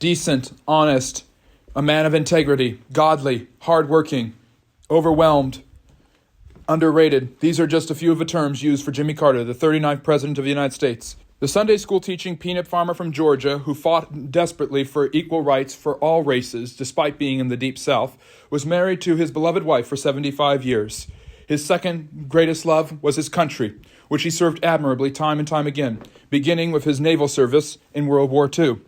decent, honest, a man of integrity, godly, hardworking, overwhelmed, underrated. These are just a few of the terms used for Jimmy Carter, the 39th President of the United States. The Sunday school teaching peanut farmer from Georgia, who fought desperately for equal rights for all races, despite being in the Deep South, was married to his beloved wife for 75 years. His second greatest love was his country, which he served admirably time and time again, beginning with his naval service in World War II.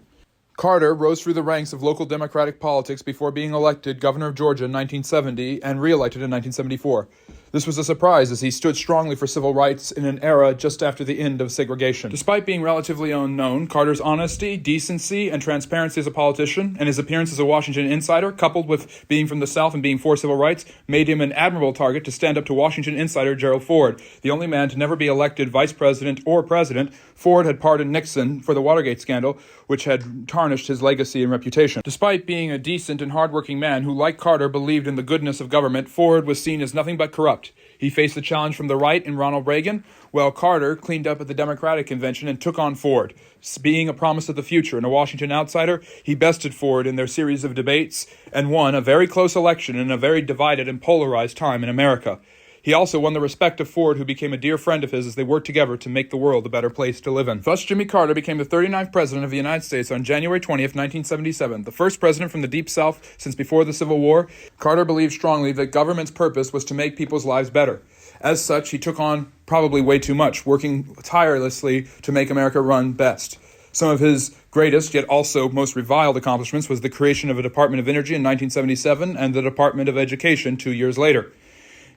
Carter rose through the ranks of local Democratic politics before being elected governor of Georgia in 1970 and re-elected in 1974. This was a surprise as he stood strongly for civil rights in an era just after the end of segregation. Despite being relatively unknown, Carter's honesty, decency, and transparency as a politician and his appearance as a Washington insider, coupled with being from the South and being for civil rights, made him an admirable target to stand up to Washington insider Gerald Ford, the only man to never be elected vice president or president. Ford had pardoned Nixon for the Watergate scandal, which had tarnished his legacy and reputation. Despite being a decent and hardworking man who, like Carter, believed in the goodness of government, Ford was seen as nothing but corrupt. He faced the challenge from the right in Ronald Reagan, while Carter cleaned up at the Democratic convention and took on Ford. Being a promise of the future and a Washington outsider, he bested Ford in their series of debates and won a very close election in a very divided and polarized time in America. He also won the respect of Ford, who became a dear friend of his as they worked together to make the world a better place to live in. Thus, Jimmy Carter became the 39th President of the United States on January 20th, 1977, the first president from the Deep South since before the Civil War. Carter believed strongly that government's purpose was to make people's lives better. As such, he took on probably way too much, working tirelessly to make America run best. Some of his greatest, yet also most reviled accomplishments was the creation of a Department of Energy in 1977 and the Department of Education 2 years later.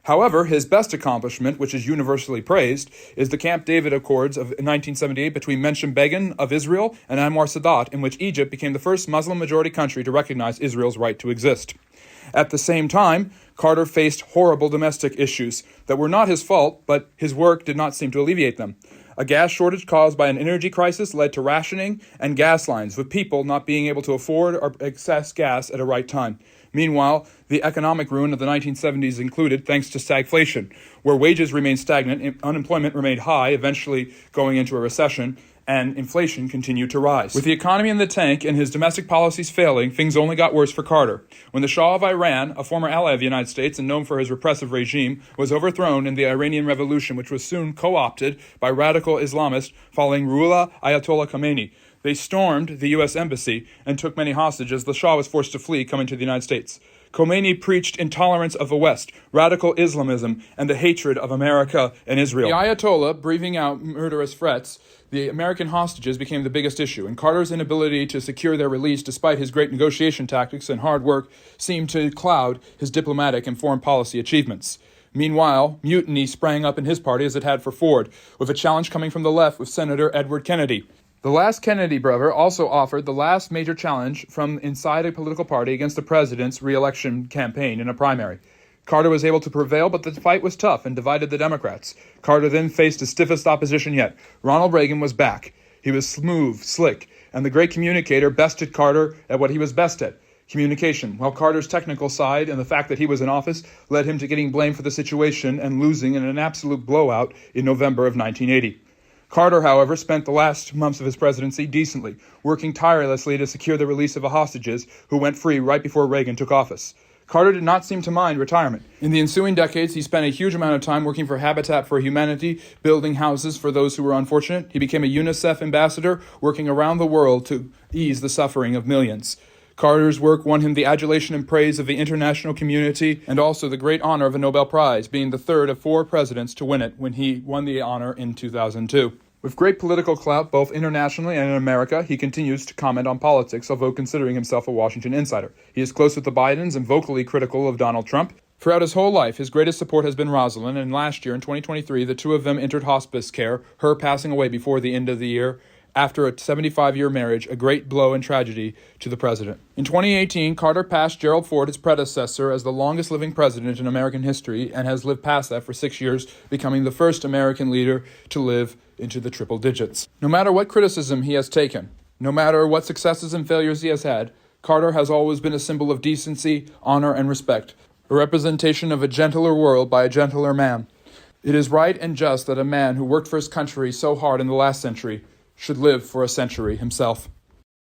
However, his best accomplishment, which is universally praised, is the Camp David Accords of 1978 between Menachem Begin of Israel and Anwar Sadat, in which Egypt became the first Muslim-majority country to recognize Israel's right to exist. At the same time, Carter faced horrible domestic issues that were not his fault, but his work did not seem to alleviate them. A gas shortage caused by an energy crisis led to rationing and gas lines, with people not being able to afford or access gas at a right time. Meanwhile, the economic ruin of the 1970s included thanks to stagflation, where wages remained stagnant, unemployment remained high, eventually going into a recession, and inflation continued to rise. With the economy in the tank and his domestic policies failing, things only got worse for Carter. When the Shah of Iran, a former ally of the United States and known for his repressive regime, was overthrown in the Iranian Revolution, which was soon co-opted by radical Islamists following Ruhollah Ayatollah Khomeini, they stormed the U.S. Embassy and took many hostages. The Shah was forced to flee, coming to the United States. Khomeini preached intolerance of the West, radical Islamism, and the hatred of America and Israel. The Ayatollah breathing out murderous threats, the American hostages became the biggest issue, and Carter's inability to secure their release despite his great negotiation tactics and hard work seemed to cloud his diplomatic and foreign policy achievements. Meanwhile, mutiny sprang up in his party as it had for Ford, with a challenge coming from the left with Senator Edward Kennedy. The last Kennedy brother also offered the last major challenge from inside a political party against the president's re-election campaign in a primary. Carter was able to prevail, but the fight was tough and divided the Democrats. Carter then faced the stiffest opposition yet. Ronald Reagan was back. He was smooth, slick, and the great communicator bested Carter at what he was best at, communication, while Carter's technical side and the fact that he was in office led him to getting blamed for the situation and losing in an absolute blowout in November of 1980. Carter, however, spent the last months of his presidency decently, working tirelessly to secure the release of the hostages who went free right before Reagan took office. Carter did not seem to mind retirement. In the ensuing decades, he spent a huge amount of time working for Habitat for Humanity, building houses for those who were unfortunate. He became a UNICEF ambassador, working around the world to ease the suffering of millions. Carter's work won him the adulation and praise of the international community and also the great honor of a Nobel Prize, being the third of 4 presidents to win it when he won the honor in 2002. With great political clout both internationally and in America, he continues to comment on politics, although considering himself a Washington insider. He is close with the Bidens and vocally critical of Donald Trump. Throughout his whole life, his greatest support has been Rosalind, and last year, in 2023, the two of them entered hospice care, her passing away before the end of the year, after a 75-year marriage, a great blow and tragedy to the president. In 2018, Carter passed Gerald Ford, his predecessor, as the longest-living president in American history and has lived past that for 6 years, becoming the first American leader to live into the triple digits. No matter what criticism he has taken, no matter what successes and failures he has had, Carter has always been a symbol of decency, honor, and respect, a representation of a gentler world by a gentler man. It is right and just that a man who worked for his country so hard in the last century should live for a century himself.